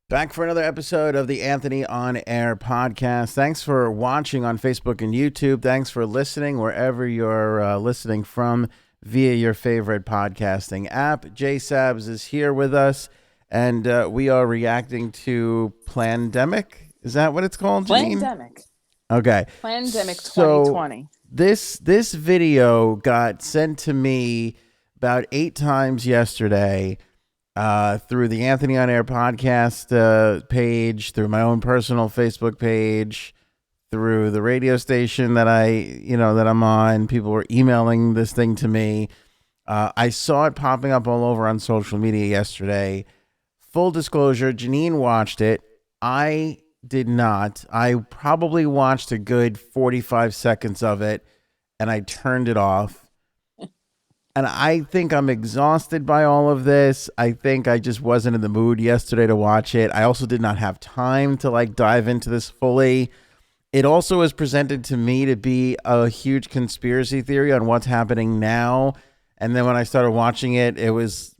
Back for another episode of the Anthony on Air podcast. Thanks for watching on Facebook and YouTube. Thanks for listening wherever you're listening from via your favorite podcasting app. J-Sabs is here with us, and we are reacting to Plandemic. Is that what it's called, Janine? Plandemic. Okay. Plandemic So 2020. this video got sent to me about 8 times yesterday. Through the Anthony on Air podcast page, through my own personal Facebook page, through the radio station that I'm on. People were emailing this thing to me. I saw it popping up all over on social media yesterday. Full disclosure, Janine watched it. I did not. I probably watched a good 45 seconds of it, and I turned it off. And I think I'm exhausted by all of this. I think I just wasn't in the mood yesterday to watch it. I also did not have time to dive into this fully. It also was presented to me to be a huge conspiracy theory on what's happening now. And then when I started watching it, it was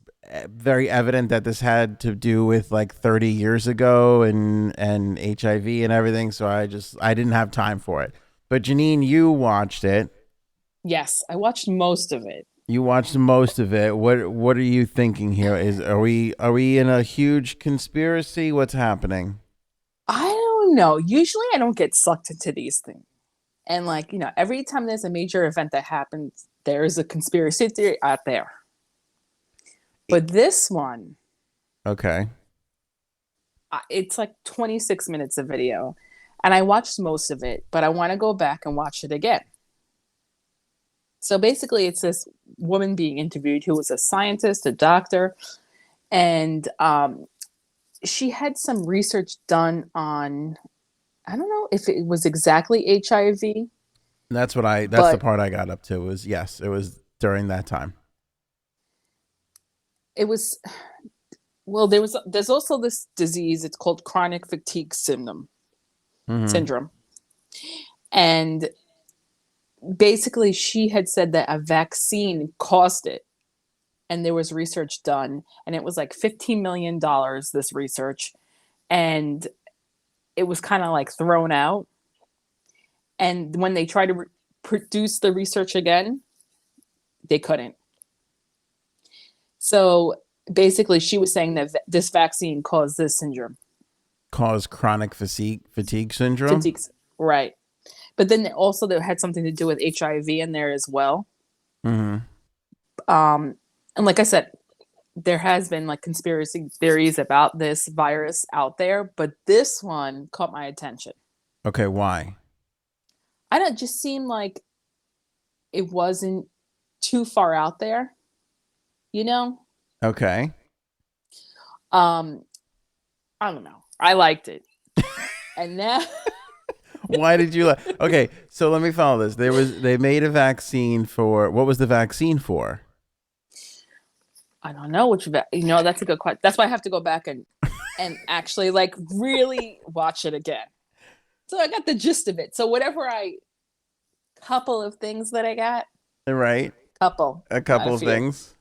very evident that this had to do with 30 years ago and HIV and everything. So I didn't have time for it. But Janine, you watched it. Yes, I watched most of it. You watched most of it. What are you thinking here? Are we in a huge conspiracy? What's happening? I don't know. Usually I don't get sucked into these things. And every time there's a major event that happens, there is a conspiracy theory out there. But this one, Okay. it's 26 minutes of video. And I watched most of it, but I want to go back and watch it again. So basically, it's this woman being interviewed who was a scientist, a doctor, and she had some research done on, I don't know if it was exactly HIV. That's the part I got up to was, yes, it was during that time. It was, well, there's also this disease. It's called chronic fatigue syndrome. And basically, she had said that a vaccine caused it, and there was research done, and it was $15 million, this research, and it was kind of thrown out. And when they tried to produce the research again, they couldn't. So basically, she was saying that this vaccine caused this syndrome. Caused chronic fatigue syndrome? Right. But then also there had something to do with HIV in there as well. Mm-hmm. And like I said, there has been conspiracy theories about this virus out there, but this one caught my attention. Okay, why? I don't just seem like it wasn't too far out there, Okay. I don't know. I liked it. And now Why did you Okay, so let me follow this. They made a vaccine for, what was the vaccine for? I don't know that's a good question. That's why I have to go back and actually really watch it again. So I got the gist of it. So couple of things that I got. Right. A couple of things.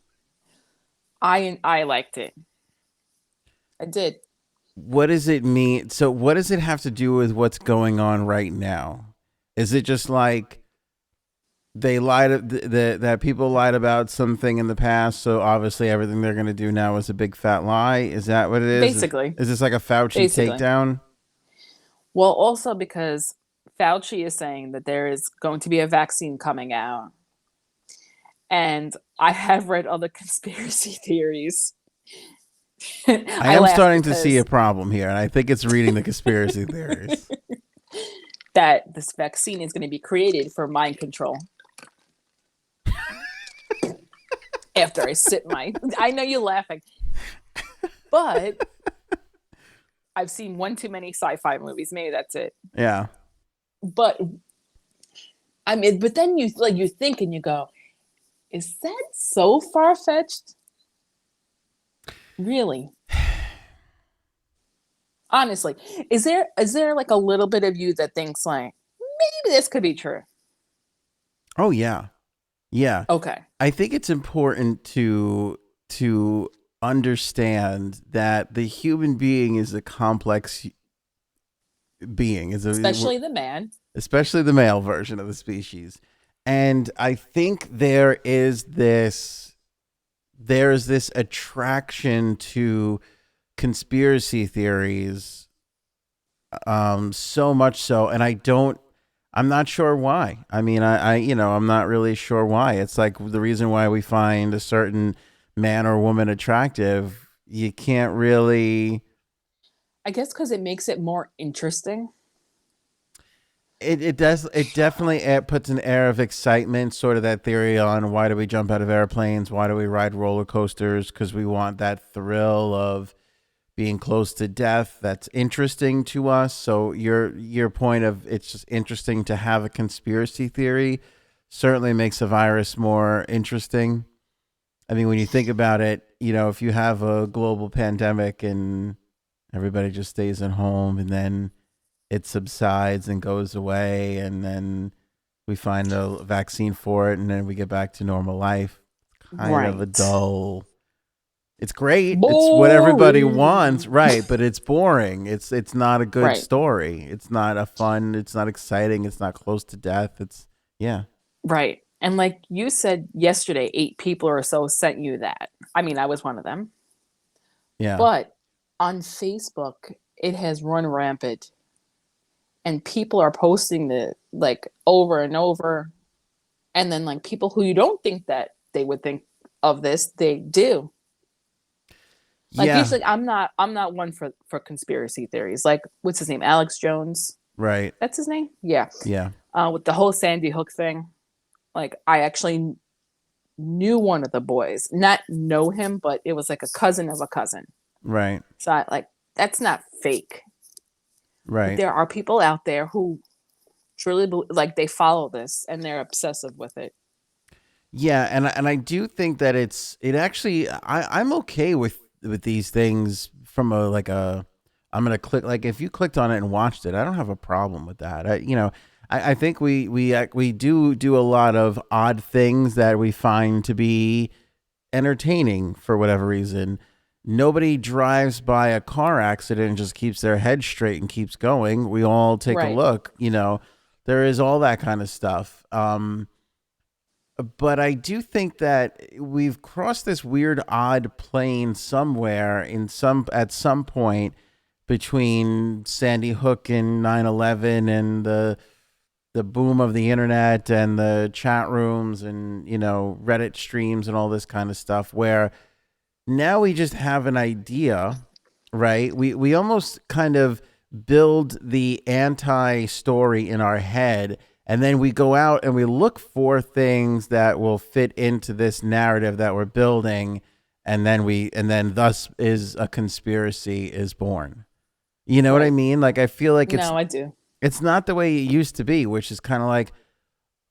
I liked it. I did. What does it mean? So what does it have to do with what's going on right now? Is it just they lied, that people lied about something in the past, so obviously everything they're going to do now is a big fat lie? Is that what it is? Basically. Is this a Fauci takedown? Well, also because Fauci is saying that there is going to be a vaccine coming out. And I have read other conspiracy theories. I am starting to see a problem here, and I think it's reading the conspiracy theories. That this vaccine is going to be created for mind control. After I I know you're laughing, but I've seen one too many sci-fi movies. Maybe that's it. Yeah. But but then you think and you go, is that so far-fetched? Really? Honestly, is there a little bit of you that thinks maybe this could be true? Oh yeah. Yeah. Okay. I think it's important to understand that the human being is a complex being, Especially the man. especially the male version of the species. And I think there's this attraction to conspiracy theories, so much so, and I'm not sure why. I mean, I'm not really sure why. It's like the reason why we find a certain man or woman attractive. You can't really. I guess because it makes it more interesting. It does. It definitely puts an air of excitement, sort of that theory on why do we jump out of airplanes? Why do we ride roller coasters? Because we want that thrill of being close to death. That's interesting to us. So your point of it's just interesting to have a conspiracy theory certainly makes a virus more interesting. I mean, when you think about it, if you have a global pandemic and everybody just stays at home and then it subsides and goes away and then we find a vaccine for it and then we get back to normal life, kind of a Right. dull. It's great. It's what everybody wants, Boring. right? But it's boring. It's not a good Right. story. It's not a fun. It's not exciting. It's not close to death. It's yeah, Right. And like you said yesterday, 8 people or so sent you that. I mean, I was one of them. yeah, But on Facebook, it has run rampant and people are posting it like over and over. And then like people who you don't think that they would think of this, they do. Like yeah, usually I'm not one for conspiracy theories. Like what's his name? Alex Jones. right, That's his name? Yeah. yeah, With the whole Sandy Hook thing. Like I actually knew one of the boys. Not know him, but it was like a cousin of a cousin. right, So like that's not fake. But right. there are people out there who truly like they follow this and they're obsessive with it. Yeah, and I do think that it actually I'm okay with these things from a like a I'm gonna click like if you clicked on it and watched it, I don't have a problem with that. I think we do a lot of odd things that we find to be entertaining for whatever reason. Nobody drives by a car accident and just keeps their head straight and keeps going. We all take a Right. look. There is all that kind of stuff. But I do think that we've crossed this weird, odd plane somewhere at some point between Sandy Hook and 9/11 and the boom of the internet and the chat rooms and Reddit streams and all this kind of stuff, where now we just have an idea, right? We almost kind of build the anti story in our head, and then we go out and we look for things that will fit into this narrative that we're building, and then thus is a conspiracy is born. You know what I Right. mean? Like I feel like No, I do. it's not the way it used to be, which is kind of like,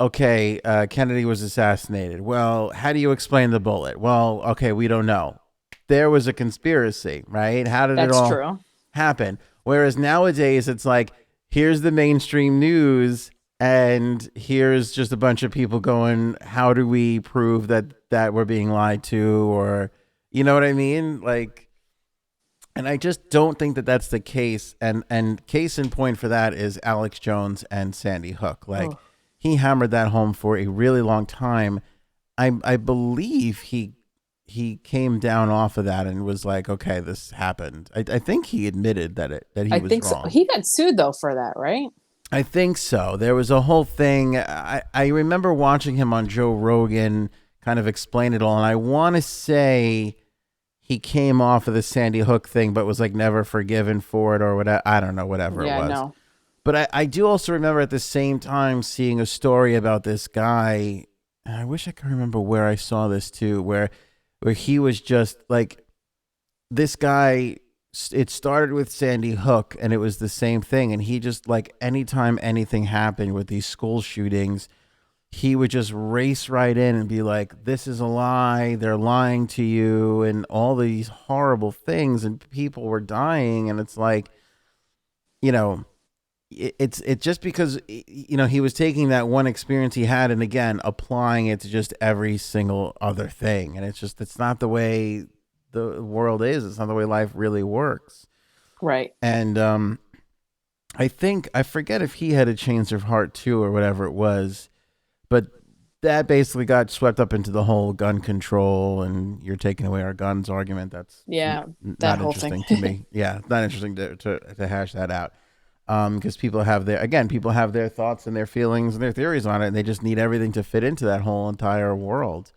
okay, Kennedy was assassinated. Well, how do you explain the bullet? Well, okay, we don't know. There was a conspiracy, right? How did it That's all true. happen? Whereas nowadays, it's like, here's the mainstream news, and here's just a bunch of people going, how do we prove that we're being lied to? Or, you know what I mean? Like, and I just don't think that that's the case. And case in point for that is Alex Jones and Sandy Hook. Like Oh, he hammered that home for a really long time. I believe he came down off of that and was like, okay, this happened. I think he admitted that he I was think so. wrong. He got sued though for that, right? I think so. There was a whole thing. I remember watching him on Joe Rogan kind of explain it all, and I want to say he came off of the Sandy Hook thing, but was like never forgiven for it or whatever. I don't know, whatever it Yeah, was. no. But I do also remember at the same time seeing a story about this guy. And I wish I could remember where I saw this too, where he was just like this guy. It started with Sandy Hook, and it was the same thing. And he just like anytime anything happened with these school shootings, he would just race right in and be like, this is a lie, they're lying to you, and all these horrible things, and people were dying. And it's like, you know it's just because he was taking that one experience he had and again applying it to just every single other thing, and it's not the way the world is. It's not the way life really works. Right. And I think I forget if he had a change of heart too or whatever it was, but that basically got swept up into the whole gun control and you're taking away our guns argument. That's Yeah. That not whole thing. interesting to me. Yeah, not interesting to hash that out. Because people have their thoughts and their feelings and their theories on it, and they just need everything to fit into that whole entire world.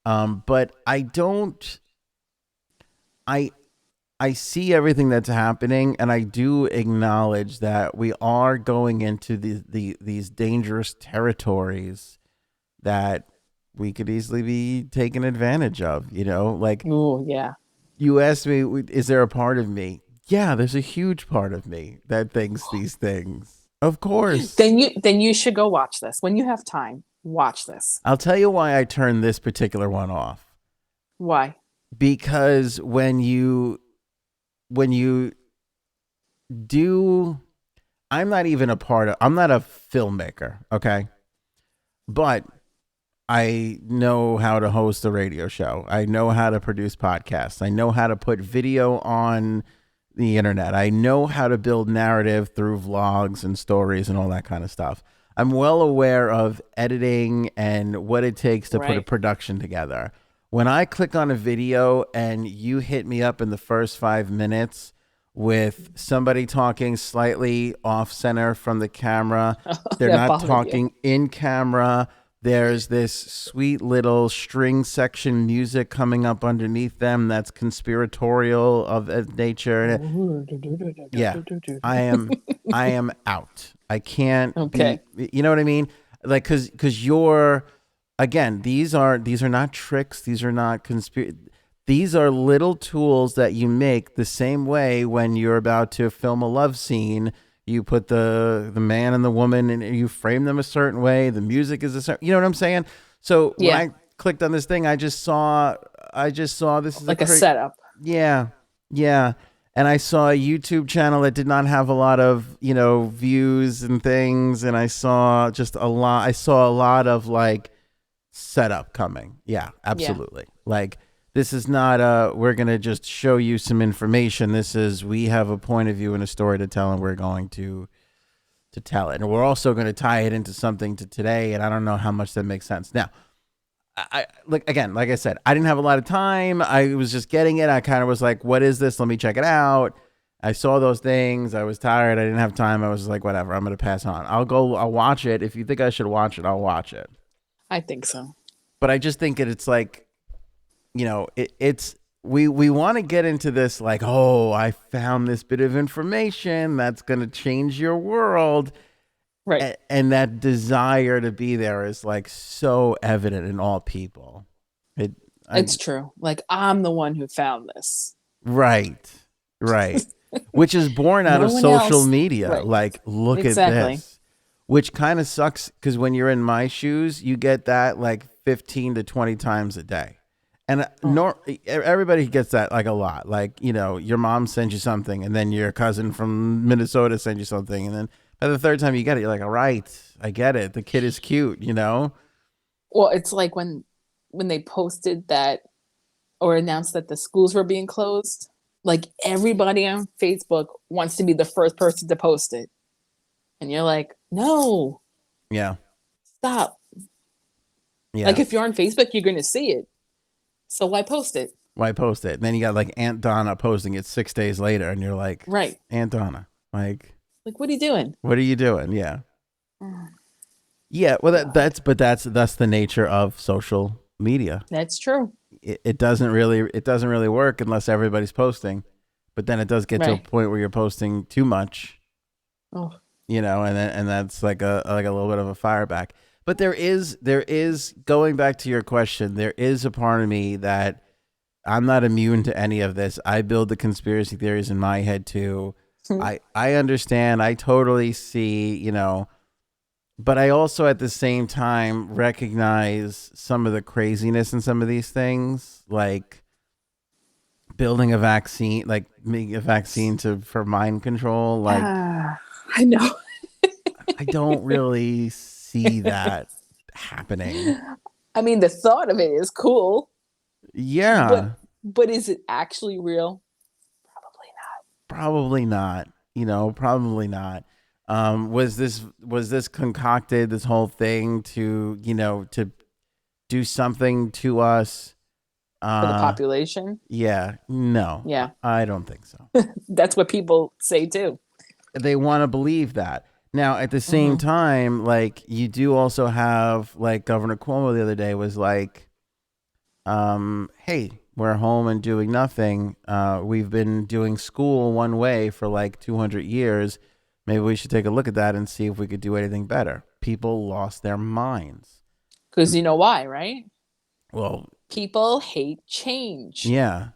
But I don't. I I see everything that's happening, and I do acknowledge that we are going into these dangerous territories that we could easily be taken advantage of. Like Oh, yeah. you asked me, is there a part of me? Yeah, there's a huge part of me that thinks these things. Of course. Then you should go watch this. When you have time, watch this. I'll tell you why I turned this particular one off. Why? Because when you do, I'm not even I'm not a filmmaker, okay? But I know how to host a radio show. I know how to produce podcasts. I know how to put video on the internet. I know how to build narrative through vlogs and stories and all that kind of stuff. I'm well aware of editing and what it takes to put a Right. production together. When I click on a video and you hit me up in the first 5 minutes with somebody talking slightly off center from the camera, they're That not bothered you. talking in camera. There's this sweet little string section music coming up underneath them that's conspiratorial of nature. Yeah, I am out. I can't be, Okay. you know what I mean? Like, cause you're, again, these are not tricks. These are not these are little tools that you make the same way when you're about to film a love scene. You put the man and the woman and you frame them a certain way. The music is a certain, you know what I'm saying? So when Yeah. I clicked on this thing, I just saw this is Like a setup. yeah, yeah. And I saw a YouTube channel that did not have a lot of, views and things. And I saw a lot of like setup coming. Yeah, Yeah. absolutely. Like, this is not we're going to just show you some information. This is, we have a point of view and a story to tell, and we're going to tell it. And we're also going to tie it into something to today. And I don't know how much that makes sense. Now, I like, again, like I said, I didn't have a lot of time. I was just getting it. I kind of was like, what is this? Let me check it out. I saw those things. I was tired. I didn't have time. I was like, whatever, I'm going to pass on. I'll watch it. If you think I should watch it, I'll watch it. I think so. But I just think it's like, it's, we want to get into this like, oh, I found this bit of information that's going to change your world. Right. And that desire to be there is like so evident in all people. It's true. Like, I'm the one who found this. Right, right. Which is born out No of one social else. media. Right. Like, look Exactly. at this. Which kind of sucks because when you're in my shoes, you get that like 15 to 20 times a day. And everybody gets that like a lot. Like, your mom sends you something, and then your cousin from Minnesota sends you something, and then by the third time you get it, you're like, all right, I get it. The kid is cute, Well, it's like when they posted that or announced that the schools were being closed, like everybody on Facebook wants to be the first person to post it. And you're like, no, Yeah. stop. Yeah. Like, if you're on Facebook, you're going to see it. So why post it? Why post it? And then you got like Aunt Donna posting it 6 days later, and you're like, Right. Aunt Donna, like, Like, what are you doing? what are you doing? Yeah. Yeah. Well, that's the nature of social media. That's true. It doesn't really work unless everybody's posting, but then it does get to a Right. point where you're posting too much, Oh, and that's like a little bit of a fireback. But there is going back to your question, there is a part of me that I'm not immune to any of this. I build the conspiracy theories in my head too. I understand. I totally see, but I also at the same time recognize some of the craziness in some of these things, like building a vaccine, like making a vaccine for mind control. Like, I know. I don't really see that happening. I mean, the thought of it is cool, Yeah. But is it actually real? Probably not. Probably not. Probably not. Was this concocted, this whole thing, to to do something to us? For the Uh, population? yeah, no, Yeah. I don't think so. That's what people say too. They want to believe that. Now, at the same Hmm. time, like, you do also have, like, Governor Cuomo the other day was like, hey, we're home and doing nothing. We've been doing school one way for like 200 years. Maybe we should take a look at that and see if we could do anything better. People lost their minds. Because you know why, right? Well, People hate change. yeah.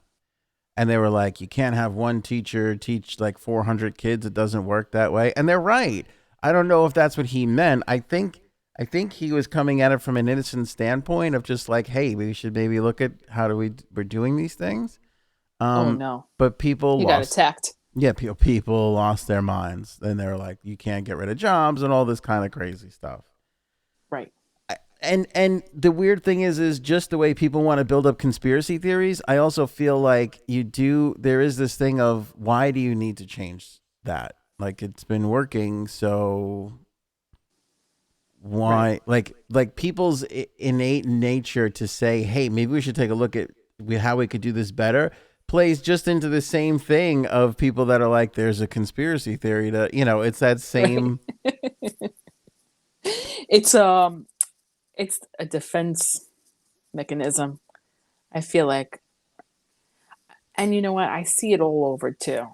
And they were like, you can't have one teacher teach like 400 kids. It doesn't work that way. And they're right. I don't know if that's what he meant. I think he was coming at it from an innocent standpoint of just like, hey, we should maybe look at how we're doing these things. Oh Um, no. but people He got lost. attacked. Yeah, people lost their minds, and they were like, you can't get rid of jobs and all this kind of crazy stuff. Right. And the weird thing is just the way people want to build up conspiracy theories. I also feel like there is this thing of, why do you need to change that? Like, it's been working, so Right. why? Like people's innate nature to say, hey, maybe we should take a look at how we could do this better, plays just into the same thing of people that are like, there's a conspiracy theory to, it's that Right. same. It's it's a defense mechanism. I feel like, and you know what? I see it all over too.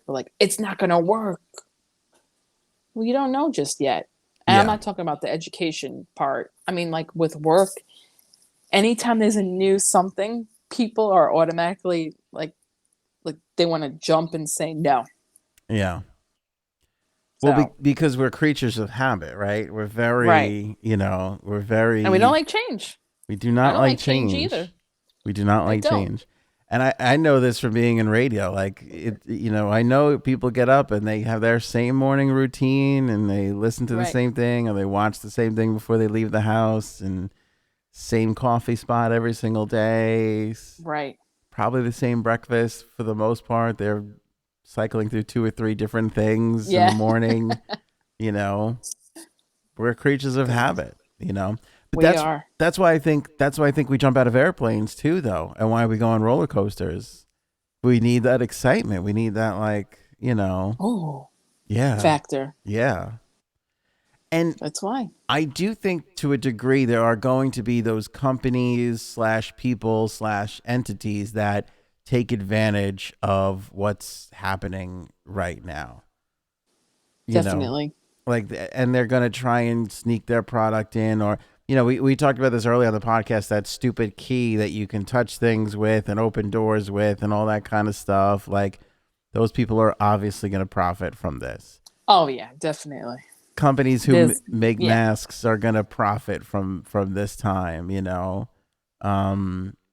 Like, it's not gonna work. Well, you don't know just yet. And I'm Yeah, not talking about the education part. I mean, like with work, anytime there's a new something, people are automatically like they want to jump and say no. yeah. Well, So because we're creatures of habit, right? We're right. very, And we don't like change. we do I not don't like like change either. change. We do not I like don't. change. And I know this from being in radio. Like, I know people get up and they have their same morning routine and they listen to the Right. same thing or they watch the same thing before they leave the house, and same coffee spot every single day. Right. Probably the same breakfast for the most part. They're cycling through two or three different things in the Yeah. morning. You know, we're creatures of habit. But We that's are. that's why I think we jump out of airplanes too, though, and why we go on roller coasters. We need that excitement. We need that, like, Oh, yeah, factor. yeah. And That's why. I do think, to a degree, there are going to be those companies slash people slash entities that take advantage of what's happening right now. You know, Definitely. like, and they're going to try and sneak their product in, or, we talked about this earlier on the podcast, that stupid key that you can touch things with and open doors with and all that kind of stuff. Like, those people are obviously going to profit from this. Oh yeah, definitely. Companies who There's make yeah. masks are going to profit from this time.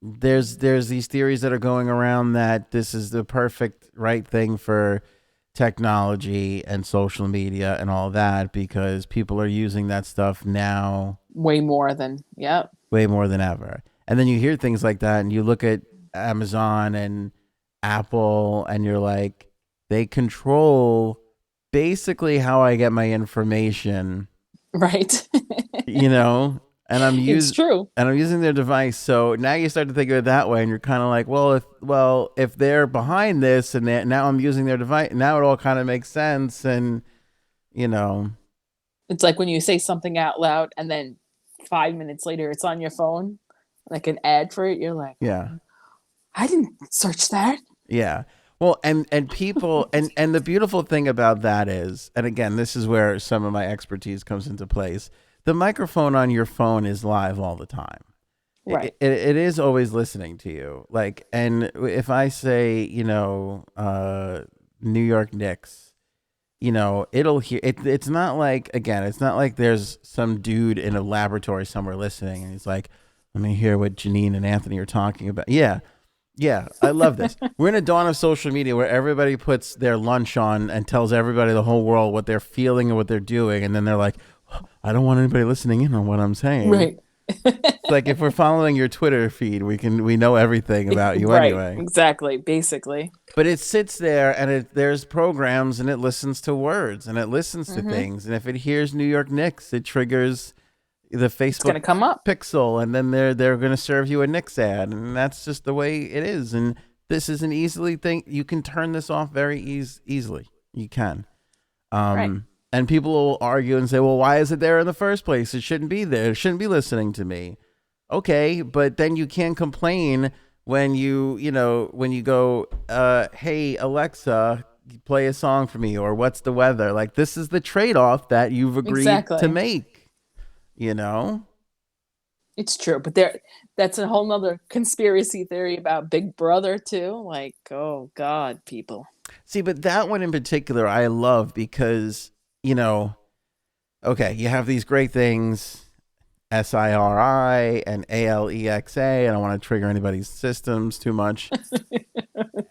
There's these theories that are going around that this is the perfect right thing for technology and social media and all that, because people are using that stuff now Way more than yep. way more than ever. And then you hear things like that and you look at Amazon and Apple and you're like, they control basically how I get my information, Right. you know, and I'm It's use true. and I'm using their device. So now you start to think of it that way, and you're kind of like, well, if they're behind this and now I'm using their device, now it all kind of makes sense, and you know, It's like when you say something out loud and then 5 minutes later it's on your phone, like an ad for it. You're like, yeah, I didn't search that. yeah. Well, and people, and the beautiful thing about that is, and again, this is where some of my expertise comes into place. The microphone on your phone is live all the time. Right. It is always listening to you. Like, and if I say, New York Knicks, it'll hear it. It's not like, again, it's not like there's some dude in a laboratory somewhere listening and he's like, let me hear what Janine and Anthony are talking about. Yeah. Yeah. I love this. We're in a dawn of social media where everybody puts their lunch on and tells everybody, the whole world, what they're feeling and what they're doing. And then they're like, I don't want anybody listening in on what I'm saying. Right. It's like if we're following your Twitter feed, we know everything about you Right, anyway. exactly, basically. But it sits there and there's programs and it listens to words and it listens to Hmm. things. And if it hears New York Knicks, it triggers the It's going Facebook to come up. pixel, and then they're going to serve you a Knicks ad, and that's just the way it is. And this is an easily thing you can turn this off very easily. You can. Right. And people will argue and say, well, why is it there in the first place? It shouldn't be there. It shouldn't be listening to me. Okay, but then you can't complain when when you go, hey, Alexa, play a song for me, or what's the weather? Like, this is the trade off that you've agreed to Exactly. make, you know? It's true. But that's a whole nother conspiracy theory about Big Brother too. Like, oh God, people. See, but that one in particular, I love because, you know, okay, you have these great things SIRI and ALEXA. I don't want to trigger anybody's systems too much.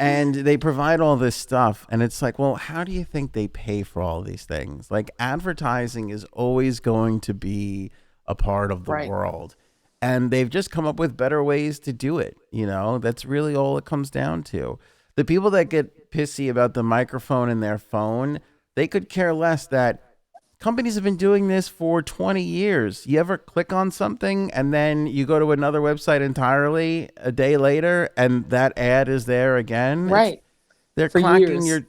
And they provide all this stuff. And it's like, well, how do you think they pay for all these things? Like, advertising is always going to be a part of the Right. world. And they've just come up with better ways to do it. That's really all it comes down to. The people that get pissy about the microphone in their phone, they could care less that companies have been doing this for 20 years. You ever click on something and then you go to another website entirely a day later and that ad is there again? Right. They're For clocking years. your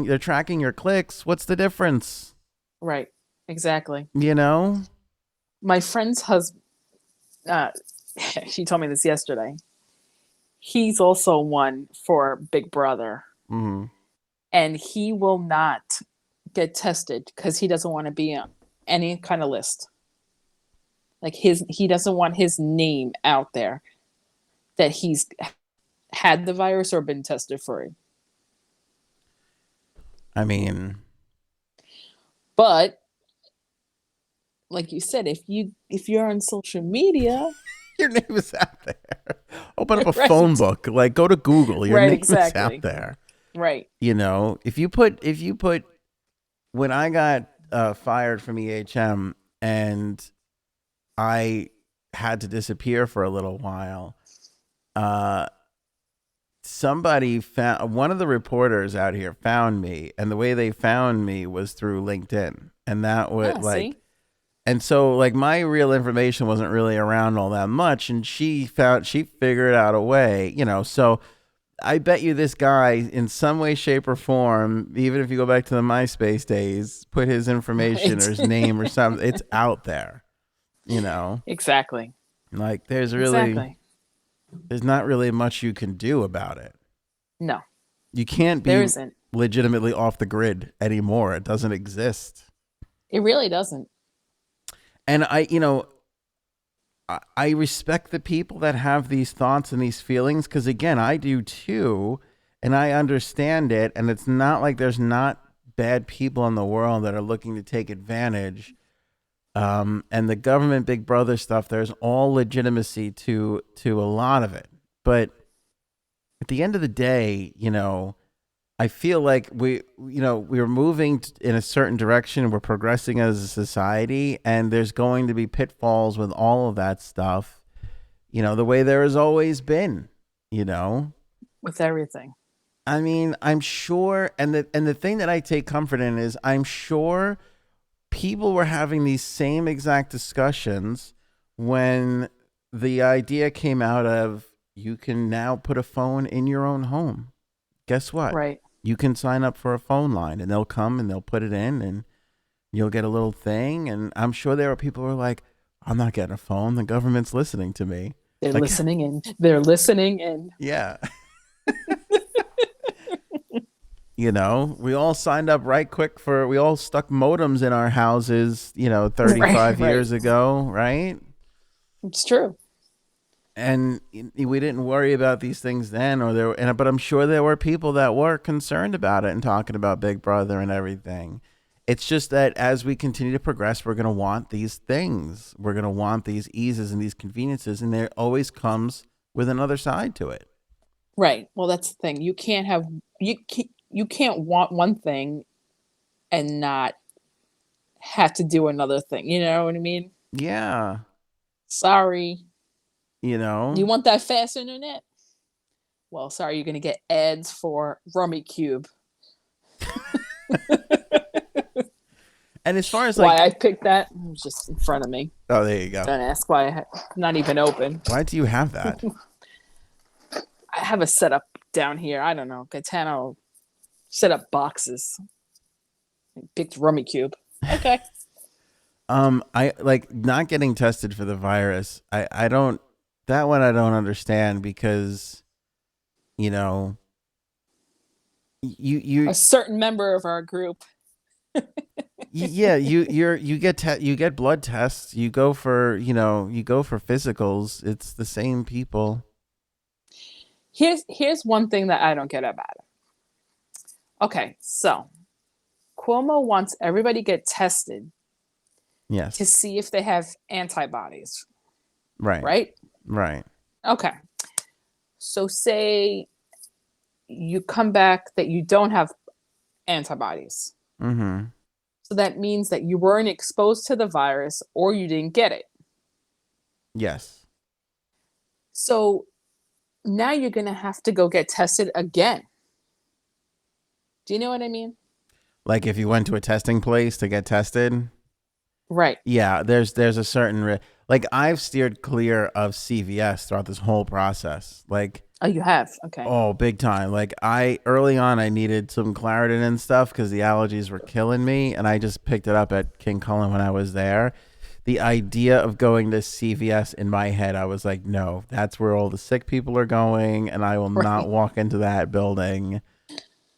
they're tracking your clicks. What's the difference? Right. Exactly. You know? My friend's husband, uh, she told me this yesterday. He's also one for Big Brother, Mm-hmm. and he will not get tested because he doesn't want to be on any kind of list. Like he doesn't want his name out there that he's had the virus or been tested for it. I mean, But like you said, if you're on social media, your name is out there. Open up a phone right, book. Like, go to Google. Your right, name is out exactly, there. right, If you put when I got fired from EHM and I had to disappear for a little while, uh, somebody found one of the reporters out here found me, and the way they found me was through LinkedIn, and that would yeah, like, see, and so like my real information wasn't really around all that much, and she figured out a way, so. I bet you this guy, in some way, shape, or form, even if you go back to the MySpace days, put his information or right. his name or something, it's out there, you know? Exactly, Like, exactly. there's not really much you can do about it. No, You can't there be isn't. legitimately off the grid anymore. It doesn't exist. It really doesn't. And I respect the people that have these thoughts and these feelings because, again, I do too. And I understand it. And it's not like there's not bad people in the world that are looking to take advantage. And the government Big Brother stuff, there's all legitimacy to a lot of it. But at the end of the day, I feel like we're moving in a certain direction. We're progressing as a society, and there's going to be pitfalls with all of that stuff. The way there has always been. You know, With everything. I mean, I'm sure, and the thing that I take comfort in is I'm sure people were having these same exact discussions when the idea came out of you can now put a phone in your own home. Guess what? Right. You can sign up for a phone line and they'll come and they'll put it in and you'll get a little thing. And I'm sure there are people who are like, I'm not getting a phone. The government's listening to me. They're Like, listening in. They're listening in. yeah. We all signed up right quick we all stuck modems in our houses, Right, 35 right. years ago, right? It's true. And we didn't worry about these things then, but I'm sure there were people that were concerned about it and talking about Big Brother and everything. It's just that as we continue to progress, we're going to want these things. We're going to want these eases and these conveniences, and there always comes with another side to it. Right. Well, that's the thing. You can't want one thing and not have to do another thing. You know what I mean? Yeah. Sorry. You You know? want that fast internet? Well, sorry, you're going to get ads for Rummy Cube. And as far as Why like, I picked that? It was just in front of me. oh, there you go. Don't ask why not even open. Why do you have that? I have a setup down here. I don't know. Katana set up boxes. Picked Rummy Cube. Okay. I like not getting tested for the virus. I don't, that one I don't understand because, you know, you A certain member of our group. yeah, you get blood tests, you go for, you go for physicals. It's the same people. Here's one thing that I don't get about it. Okay, so Cuomo wants everybody to get tested to Yes. see if they have antibodies, Right. right? Right. Okay. So say you come back that you don't have antibodies. Mhm. So that means that you weren't exposed to the virus or you didn't get it. Yes. So now you're going to have to go get tested again. Do you know what I mean? Like if you went to a testing place to get tested, Right. yeah, there's a certain like I've steered clear of CVS throughout this whole process. Like, Oh, you have. Okay. oh, big time. Like I early on I needed some Claritin and stuff cuz the allergies were killing me, and I just picked it up at King Cullen when I was there. The idea of going to CVS, in my head, I was like, no, that's where all the sick people are going, and I will not Right. walk into that building.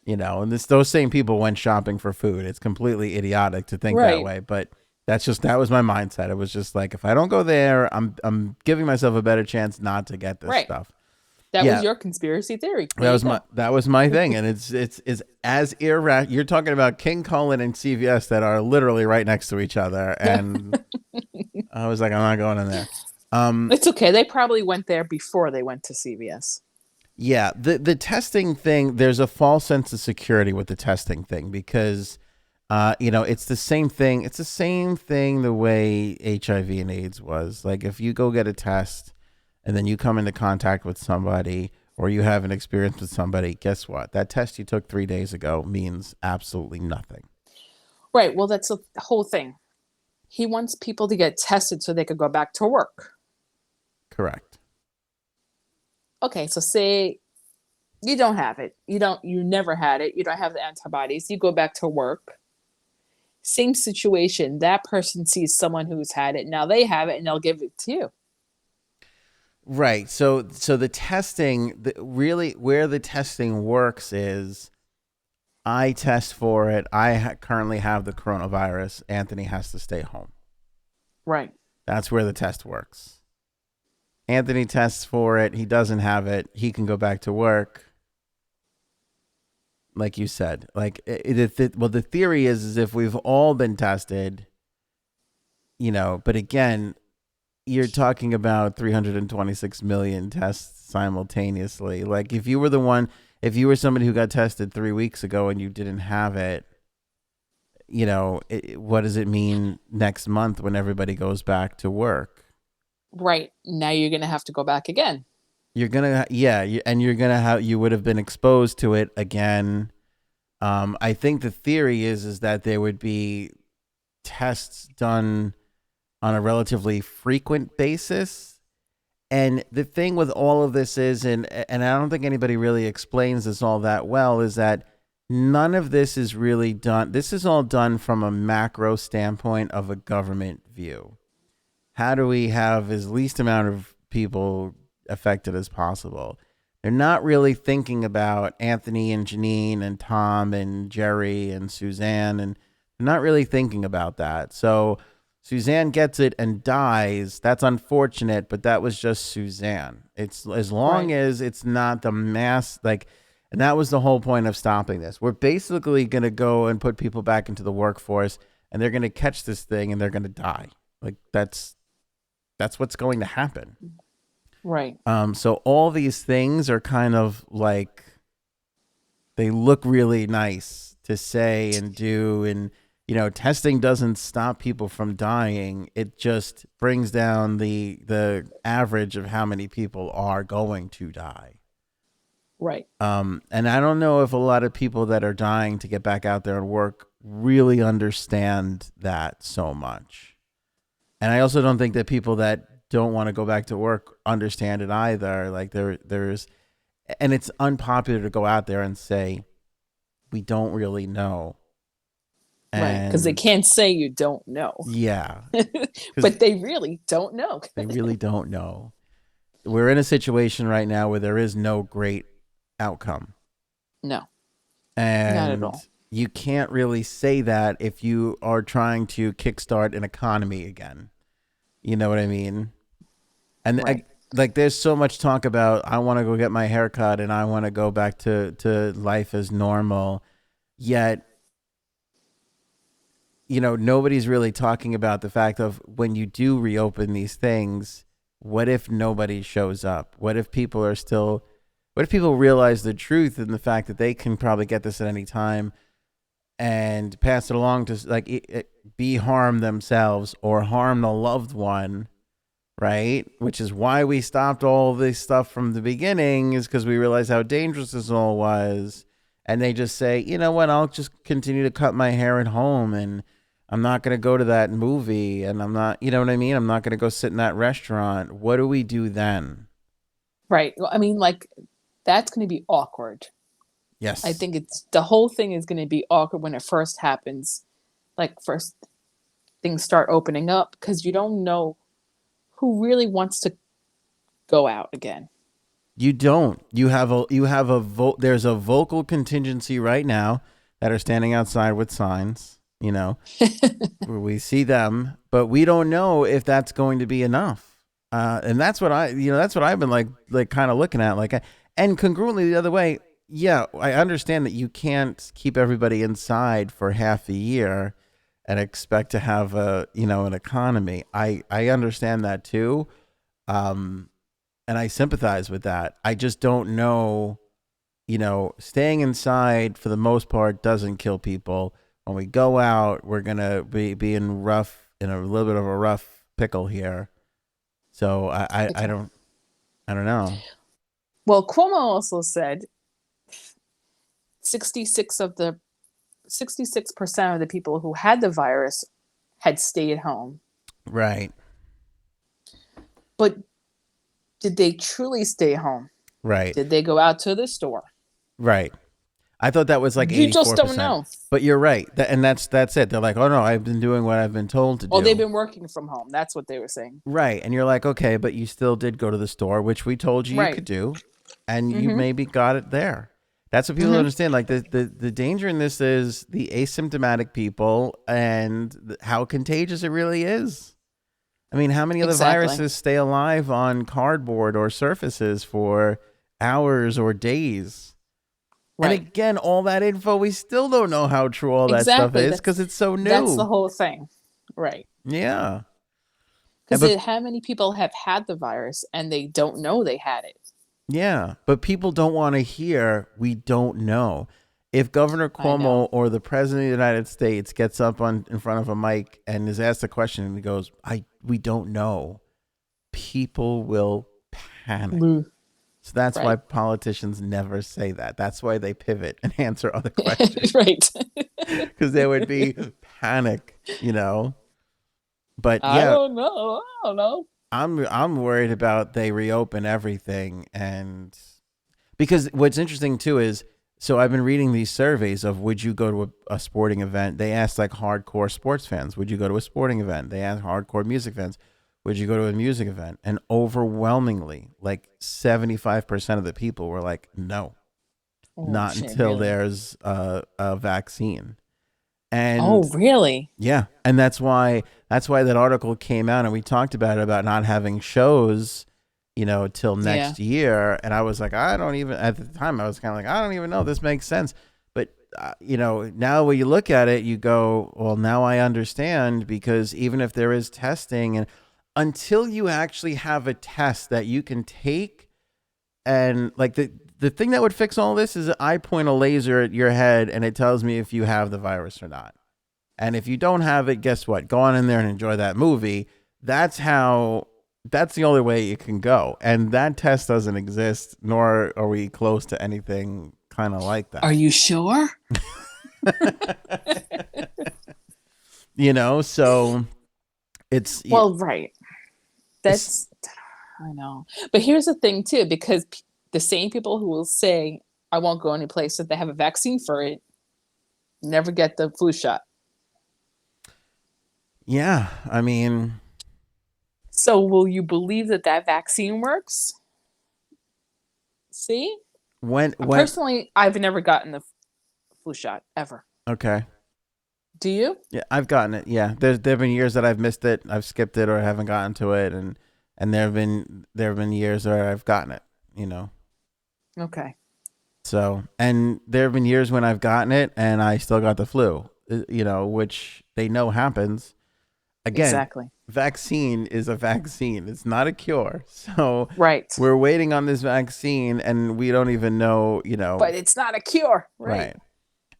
And those same people went shopping for food. It's completely idiotic to think that Right. way, but that was my mindset. It was just like, if I don't go there, I'm giving myself a better chance not to get this Right. stuff. That was Yeah, your conspiracy theory. There you go. that was my thing, and it's as irrational. You're talking about King Cullen and CVS that are literally right next to each other, and I was like, I'm not going in there. It's okay. They probably went there before they went to CVS. Yeah, the testing thing, there's a false sense of security with the testing thing because it's the same thing. It's the same thing the way HIV and AIDS was. Like if you go get a test and then you come into contact with somebody or you have an experience with somebody, guess what? That test you took 3 days ago means absolutely nothing. Right. Well, that's the whole thing. He wants people to get tested so they could go back to work. Correct. Okay, so say you don't have it. You never had it. You don't have the antibodies. You go back to work. Same situation. That person sees someone who's had it. Now they have it and they'll give it to you. Right. So the testing, really where the testing works is I test for it. I currently have the coronavirus. Anthony has to stay home. Right. That's where the test works. Anthony tests for it. He doesn't have it. He can go back to work. Like you said, like the theory is if we've all been tested, but again, you're talking about 326 million tests simultaneously. Like if you were somebody who got tested 3 weeks ago and you didn't have it, what does it mean next month when everybody goes back to work? Right. Now you're going to have to go back again. You're gonna, yeah, and you're gonna have, you would have been exposed to it again. I think the theory is that there would be tests done on a relatively frequent basis. And the thing with all of this is, and I don't think anybody really explains this all that well, is that none of this is really done. This is all done from a macro standpoint of a government view. How do we have as least amount of people affected as possible? They're not really thinking about Anthony and Janine and Tom and Jerry and Suzanne, and they're not really thinking about that. So Suzanne gets it and dies. That's unfortunate, but that was just Suzanne. It's as long Right. as it's not the mass, like, and that was the whole point of stopping this. We're basically going to go and put people back into the workforce, and they're going to catch this thing and they're going to die. Like that's what's going to happen. Right. So all these things are kind of like, they look really nice to say and do, testing doesn't stop people from dying. It just brings down the average of how many people are going to die. Right. And I don't know if a lot of people that are dying to get back out there and work really understand that so much. And I also don't think that people that don't want to go back to work understand it either. Like there's, and it's unpopular to go out there and say, we don't really know. Right. Because they And can't say you don't know. yeah, because But they really don't know. they really don't know. We're in a situation right now where there is no great outcome. No, not at And all. you can't really say that if you are trying to kickstart an economy again. You know what I mean? And Right. like, there's so much talk about I want to go get my hair cut and I want to go back to life as normal. Yet, nobody's really talking about the fact of when you do reopen these things, what if nobody shows up? What if people realize the truth and the fact that they can probably get this at any time and pass it along to like be harmed themselves or harm the loved one, right? Which is why we stopped all this stuff from the beginning, is because we realized how dangerous this all was. And they just say, you know what, I'll just continue to cut my hair at home and I'm not going to go to that movie and I'm not, you know what I mean? I'm not going to go sit in that restaurant. What do we do then? Right. Well, I mean, like, that's going to be awkward. I Yes. think it's the whole thing is going to be awkward when it first happens. Like, first things start opening up because you don't know who really wants to go out again. You don't. There's a vocal contingency right now that are standing outside with signs, where we see them, but we don't know if that's going to be enough. And that's what that's what I've been like kind of looking at, and congruently the other way. Yeah, I understand that you can't keep everybody inside for half a year and expect to have an economy. I understand that too. Um, and I sympathize with that. I just don't know, staying inside for the most part doesn't kill people. When we go out, we're gonna be in a little bit of a rough pickle here. So I don't know. Well, Cuomo also said 66 of the 66% of the people who had the virus had stayed home. Right, But did they truly stay home? right, Did they go out to the store? right. I thought that was like You just don't 84%. know. But you're right. And that's it. They're like, "Oh no, I've been doing what I've been told to Oh, they've do." been working from home. That's what they were saying. Right. And you're like, "Okay, but you still did go to the store, which we told you Right. could do, and you Mm-hmm. maybe got it there." That's what people don't Mm-hmm. understand. Like the danger in this is the asymptomatic people and how contagious it really is. I mean, how many other Exactly. viruses stay alive on cardboard or surfaces for hours or days? And Right. again, all that info, we still don't know how true all that stuff Exactly. is That's because it's so that's the new. whole thing. Right. Yeah. And, Because how many people have had the virus and they don't know they had it? but people don't want to hear we don't know. If Governor I Cuomo know. or the President of the United States gets up in front of a mic and is asked a question and he goes, we don't know, people will panic. Mm. So that's why Right. politicians never say that. That's why they pivot and answer other questions Right. because there would be panic. But I yeah, don't know. I don't know. I'm worried about they reopen everything, and because what's interesting too is, so I've been reading these surveys of would you go to a sporting event. They asked like hardcore sports fans, would you go to a sporting event? They asked hardcore music fans, would you go to a music event? And overwhelmingly, like 75% of the people were like, no, Oh not shit! until Really? there's a vaccine. Oh, And really? yeah, and that's why that article came out, and we talked about not having shows, till Yeah. next year. And I was like, I don't even at the time I was kind of like, I don't even know if this makes sense. But now when you look at it, you go, well, now I understand, because even if there is testing, and until you actually have a test that you can take, and like the thing that would fix all this is I point a laser at your head and it tells me if you have the virus or not. And if you don't have it, guess what? Go on in there and enjoy that movie. That's the only way it can go. And that test doesn't exist, nor are we close to anything kind of like Are that. you sure? So it's Well, right. it's That's, I know. But here's the thing, too, because the same people who will say, I won't go any place if they have a vaccine for it, never get the flu shot. yeah, I mean, So will you believe that that vaccine works? See? when Personally, I've never gotten the flu shot ever. okay. Do you? Yeah, I've gotten it. Yeah. There've been years that I've missed it, I've skipped it or haven't gotten to it, and there have been years where I've gotten it. Okay. So, and there have been years when I've gotten it and I still got the flu, which they know happens. Again, Exactly. vaccine is a vaccine. It's not a cure. So, Right. we're waiting on this vaccine and we don't even know, But it's not a cure. Right. right.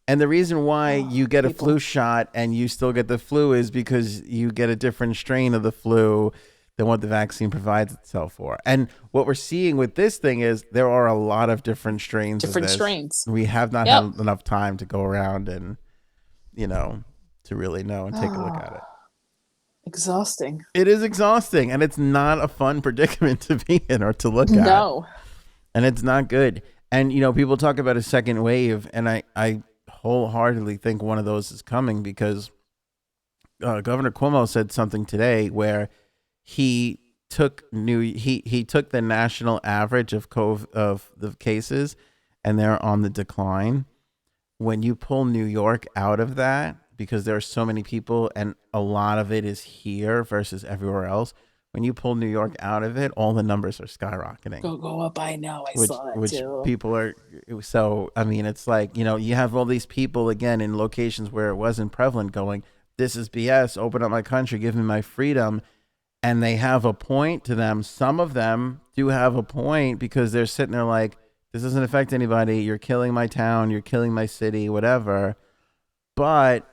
And the reason why Oh, you get a people. flu shot and you still get the flu is because you get a different strain of the flu than what the vaccine provides itself for. And what we're seeing with this thing is there are a lot of different strains of Different this. strains. We have not had Yep. enough time to go around and, to really know and take a look at it. Exhausting. It is exhausting and it's not a fun predicament to be in or to look at. No. And it's not good. And, people talk about a second wave, and I wholeheartedly think one of those is coming because Governor Cuomo said something today where he took he took the national average of the cases, and they're on the decline. When you pull New York out of that, because there are so many people and a lot of it is here versus everywhere else, when you pull New York out of it, all the numbers are skyrocketing. Go up. I know. I which saw that which too. people are. So I mean, it's like, you have all these people again in locations where it wasn't prevalent going, this is BS, open up my country, give me my freedom. And they have a point to them. Some of them do have a point because they're sitting there like, this doesn't affect anybody, you're killing my town, you're killing my city, whatever. But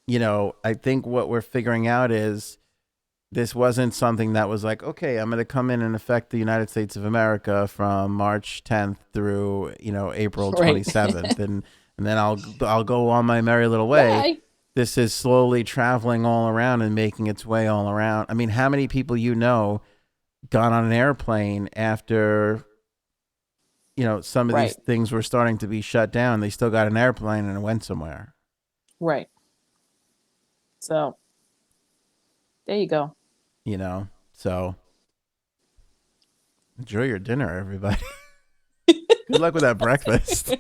I think what we're figuring out is this wasn't something that was like, okay, I'm going to come in and affect the United States of America from March 10th through, April Right. 27th. And then I'll go on my merry little way. Bye. This is slowly traveling all around and making its way all around. I mean, how many people got on an airplane after, some of these Right. things were starting to be shut down. They still got an airplane and went somewhere. Right. So there you go. So enjoy your dinner, everybody. Good luck with that breakfast.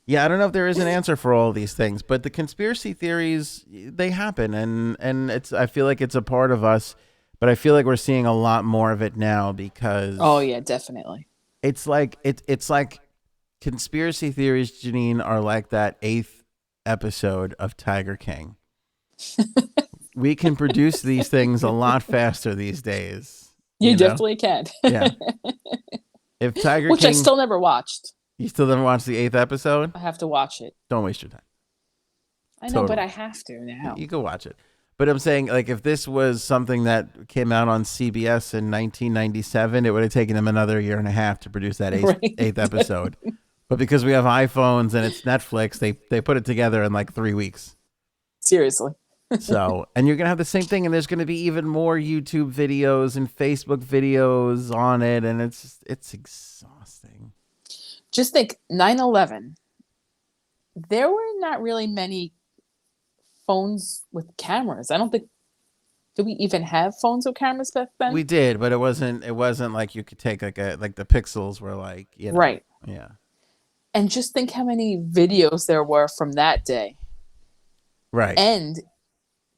Yeah, I don't know if there is an answer for all these things, but the conspiracy theories, they happen, and I feel like it's a part of us, but I feel like we're seeing a lot more of it now because Oh yeah, definitely. it's like conspiracy theories, Janine, are like that 8th episode of Tiger King. We can produce these things a lot faster these days. You definitely can. Yeah. If Tiger Which King, I still never watched. you still never watched the 8th episode? I have to watch it. Don't waste your time. I know, but Totally. I have to now. You can watch it. But I'm saying, like, if this was something that came out on CBS in 1997, it would have taken them another year and a half to produce that Right. 8th episode. But because we have iPhones and it's Netflix, they put it together in like 3 weeks. Seriously. So, and you're going to have the same thing. And there's going to be even more YouTube videos and Facebook videos on it. And it's exhausting. Just think 9/11. There were not really many phones with cameras. I don't think, did we even have phones with cameras back then? We did, but it wasn't like you could take like the pixels were like, Right. Yeah. And just think how many videos there were from that day. Right. And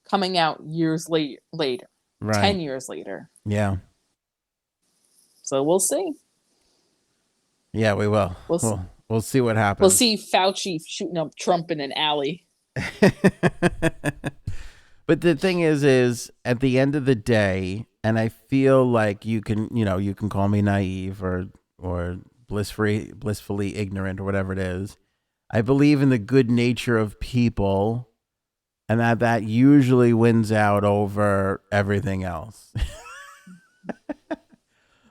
coming out years later. Right. 10 years later. Yeah. So we'll see. Yeah, we will. We'll see what happens. We'll see Fauci shooting up Trump in an alley. But the thing is at the end of the day, and I feel like you can call me naive or blissfully ignorant or whatever it is. I believe in the good nature of people, and that usually wins out over everything else.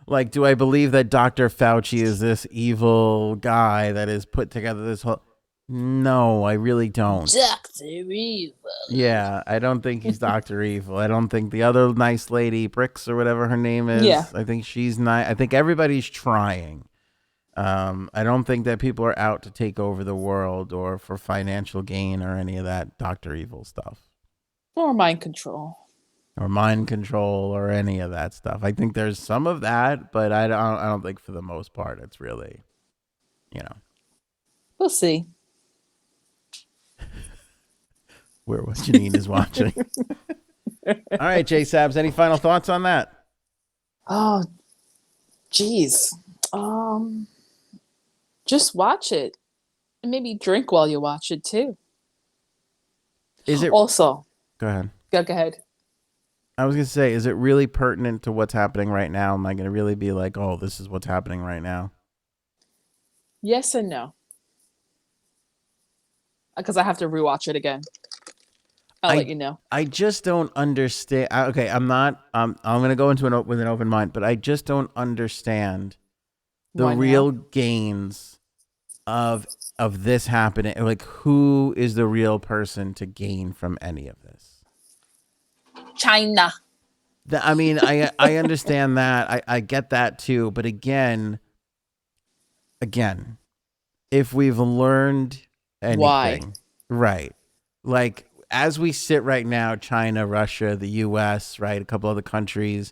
Like, do I believe that Dr. Fauci is this evil guy that has put together this whole? No, I really don't. Dr. Evil. Yeah, I don't think he's Dr. Evil. I don't think the other nice lady, Bricks or whatever her name Yeah. is, I think she's nice. I think everybody's trying. I don't think that people are out to take over the world or for financial gain or any of that Dr. Evil stuff. Or mind control. Or mind control or any of that stuff. I think there's some of that, but I don't think for the most part it's really, you know, We'll see. where what Janine is watching. All right, J-Sabs, any final thoughts on that? Oh, geez. Just watch it. And maybe drink while you watch it too. Is it? Also, Go ahead. go ahead. I was going to say, is it really pertinent to what's happening right now? Am I going to really be like, oh, this is what's happening right now? Yes and no. Because I have to rewatch it again. I'll let you know. I just don't understand. Okay, I'm not. I'm going to go into with an open mind, but I just don't understand the Why now? real gains of this happening. Like, who is the real person to gain from any of this? China. I mean, I understand that. I get that too. But again, if we've learned anything, Why? right? Like, as we sit right now, China, Russia, the U.S., right, a couple other countries,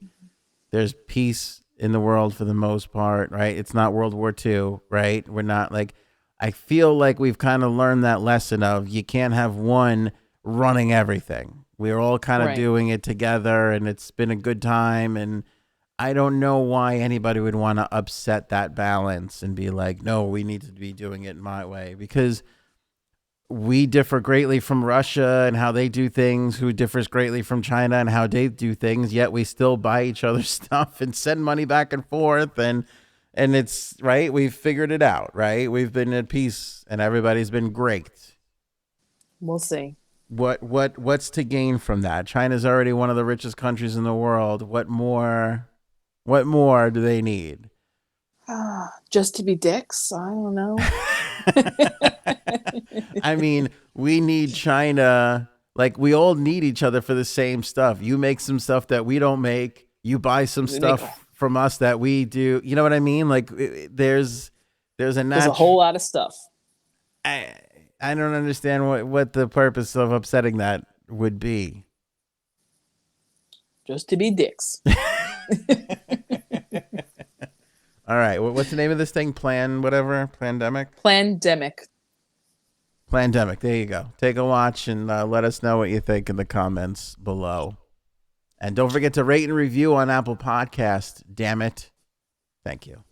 there's peace in the world for the most part, right? It's not World War II, right? We're not like, I feel like we've kind of learned that lesson of you can't have one running everything. We're all kind of doing it together, and it's been a good time. And I don't know why anybody would want to upset that balance and be like, no, we need to be doing it my way, because we differ greatly from Russia and how they do things, who differs greatly from China and how they do things, yet we still buy each other's stuff and send money back and forth. And it's right. We've figured it out, right? We've been at peace and everybody's been great. We'll see. What's to gain from that? China's already one of the richest countries in the world. What more do they need? Just to be dicks? I don't know. I mean, we need China. Like, we all need each other for the same stuff. You make some stuff that we don't make. You buy some stuff from us that we do. You know what I mean? Like, there's a whole lot of stuff. I don't understand what the purpose of upsetting that would be. Just to be dicks. All right. What's the name of this thing? Plandemic? Plandemic. There you go. Take a watch and let us know what you think in the comments below. And don't forget to rate and review on Apple Podcast. Damn it. Thank you.